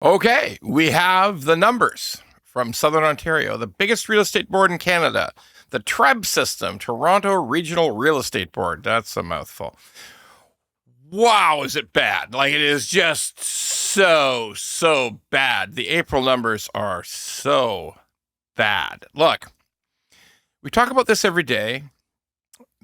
Okay, we have the numbers from Southern Ontario, the biggest real estate board in Canada, the TRREB system, Toronto Regional Real Estate Board. That's a mouthful. Wow, is it bad? Like, it is just so bad. The April numbers are so bad. Look, we talk about this every day,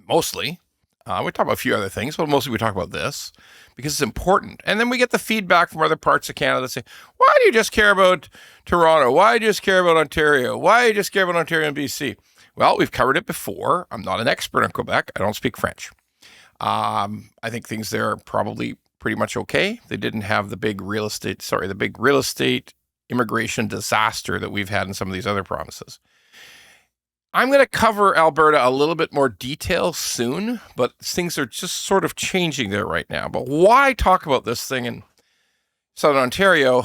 mostly. We talk about a few other things, but mostly we talk about this because it's important. And then we get the feedback from other parts of Canada that say, why do you just care about Toronto? Why do you just care about Ontario? Why do you just care about Ontario and BC? Well, we've covered it before. I'm not an expert on Quebec. I don't speak French. I think things there are probably pretty much okay. They didn't have the big real estate immigration disaster that we've had in some of these other provinces. I'm going to cover Alberta a little bit more detail soon, but things are just sort of changing there right now. But why talk about this thing in Southern Ontario?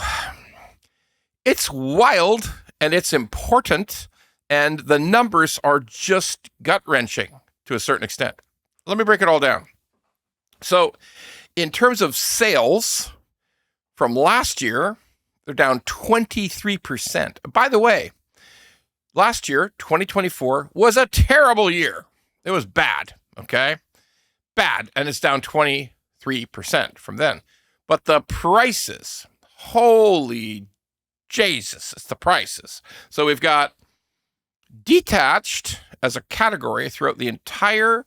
It's wild and it's important, and the numbers are just gut-wrenching to a certain extent. Let me break it all down. So, in terms of sales from last year, they're down 23%. By the way, last year, 2024, was a terrible year. It was bad, okay? Bad, and it's down 23% from then. But the prices, holy Jesus, it's the prices. So we've got detached as a category throughout the entire,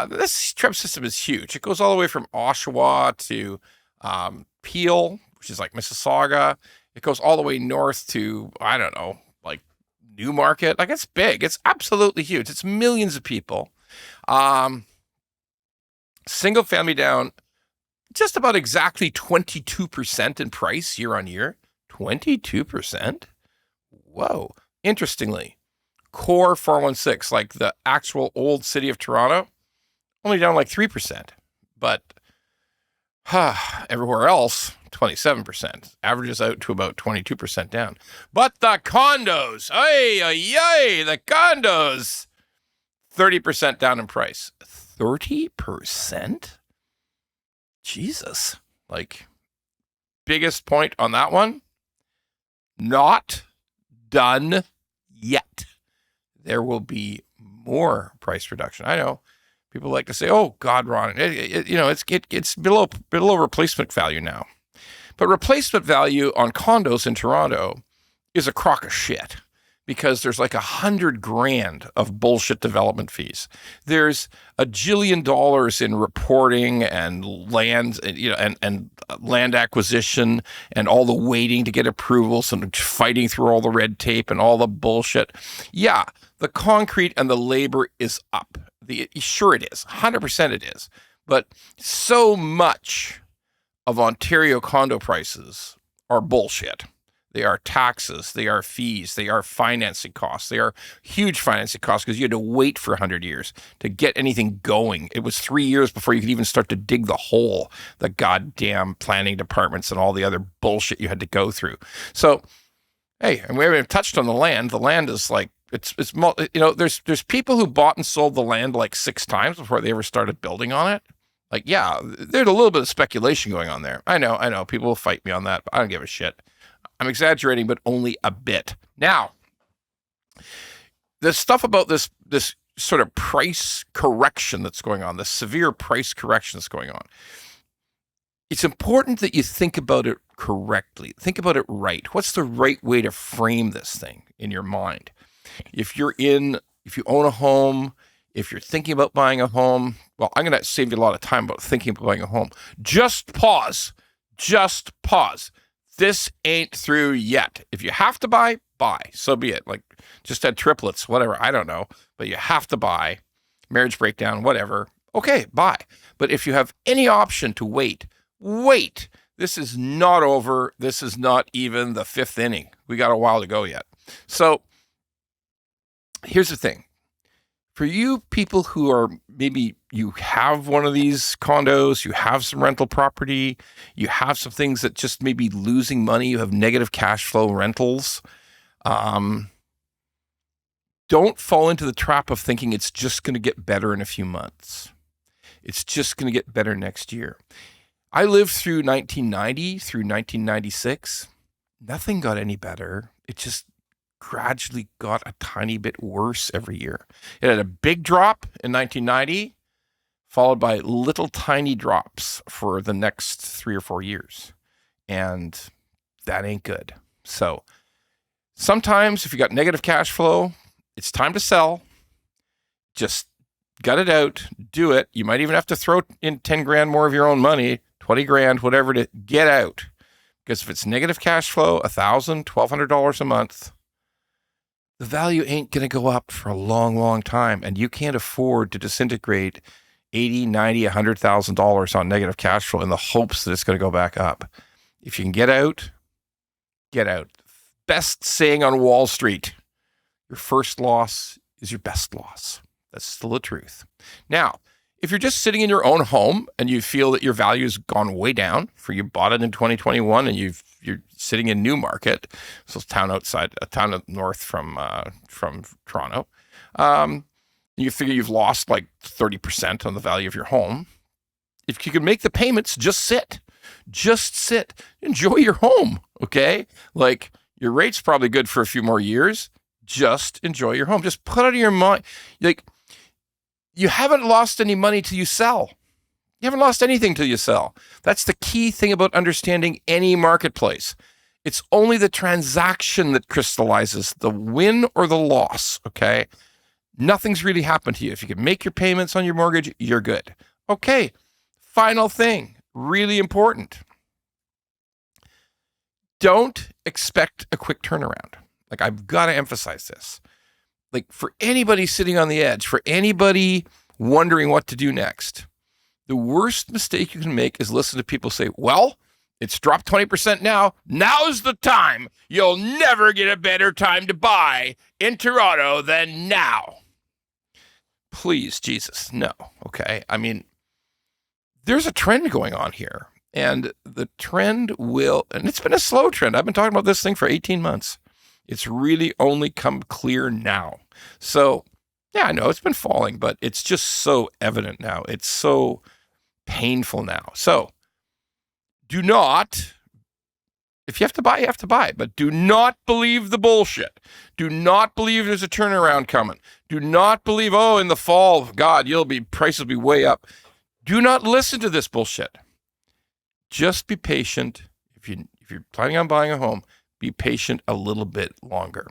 this TRREB system is huge. It goes all the way from Oshawa to Peel, which is like Mississauga. It goes all the way north to, I don't know, like Newmarket. Like, it's big. It's absolutely huge. It's millions of people. Single family down just about exactly 22% in price year on year. 22%? Whoa. Interestingly, core 416, like the actual old city of Toronto, only down like 3%. But everywhere else, 27%. Averages out to about 22% down. But the condos, the condos, 30% down in price. 30%? Jesus. Like, biggest point on that one, not done yet. There will be more price reduction. I know people like to say, "Oh God, Ron, it's below replacement value now." But replacement value on condos in Toronto is a crock of shit because there's like $100,000 of bullshit development fees. There's $1 jillion in reporting and land, and land acquisition and all the waiting to get approvals and fighting through all the red tape and all the bullshit. Yeah, the concrete and the labor is up. Sure it is, 100% it is. But so much of Ontario condo prices are bullshit. They are taxes, they are fees, they are financing costs. They are huge financing costs because you had to wait for 100 years to get anything going. It was 3 years before you could even start to dig the hole, the goddamn planning departments and all the other bullshit you had to go through. So, hey, and we haven't touched on the land. The land is like, there's people who bought and sold the land like 6 times before they ever started building on it. Like, yeah, there's a little bit of speculation going on there. I know. People will fight me on that, but I don't give a shit. I'm exaggerating, but only a bit. Now, the stuff about this sort of price correction that's going on, this severe price correction that's going on, it's important that you think about it correctly. Think about it right. What's the right way to frame this thing in your mind? If you own a home, if you're thinking about buying a home, well, I'm going to save you a lot of time about thinking about buying a home. Just pause. This ain't through yet. If you have to buy, so be it. Like, just had triplets, whatever, I don't know. But you have to buy, marriage breakdown, whatever. Okay, buy. But if you have any option to wait. This is not over. This is not even the 5th inning. We got a while to go yet. So here's the thing. For you people who are, maybe you have one of these condos, you have some rental property, you have some things that just may be losing money, you have negative cash flow rentals, don't fall into the trap of thinking it's just going to get better in a few months. It's just going to get better next year. I lived through 1990 through 1996. nothing got any better. It just gradually got a tiny bit worse every year. It had a big drop in 1990, followed by little tiny drops for the next 3 or 4 years. And that ain't good. So sometimes if you got negative cash flow, it's time to sell. Just gut it out, do it. You might even have to throw in 10 grand more of your own money, 20 grand, whatever, to get out. Because if it's negative cash flow, $1,000, $1,200 a month, the value ain't going to go up for a long, long time. And you can't afford to disintegrate $80,000, $90,000, $100,000 on negative cash flow in the hopes that it's going to go back up. If you can get out, get out. Best saying on Wall Street, your first loss is your best loss. That's still the truth. Now, if you're just sitting in your own home and you feel that your value has gone way down, for you bought it in 2021 and you're sitting in Newmarket, so it's a town up north from Toronto, you figure you've lost like 30% on the value of your home. If you can make the payments, just sit. Just sit. Enjoy your home, okay? Like, your rate's probably good for a few more years. Just enjoy your home. Just put out of your mind, like, you haven't lost any money till you sell. You haven't lost anything till you sell. That's the key thing about understanding any marketplace. It's only the transaction that crystallizes the win or the loss, okay? Nothing's really happened to you. If you can make your payments on your mortgage, you're good. Okay, final thing, really important. Don't expect a quick turnaround. Like, I've got to emphasize this. Like, for anybody sitting on the edge, for anybody wondering what to do next, the worst mistake you can make is listen to people say, well, it's dropped 20% now. Now's the time. You'll never get a better time to buy in Toronto than now. Please, Jesus, no. Okay. I mean, there's a trend going on here, and the trend and it's been a slow trend. I've been talking about this thing for 18 months. It's really only come clear now. So, yeah, I know it's been falling, but it's just so evident now. It's so painful now. So, do not, if you have to buy, you have to buy, but do not believe the bullshit. Do not believe there's a turnaround coming. Do not believe, oh, in the fall, God, prices will be way up. Do not listen to this bullshit. Just be patient. If you're planning on buying a home, be patient a little bit longer.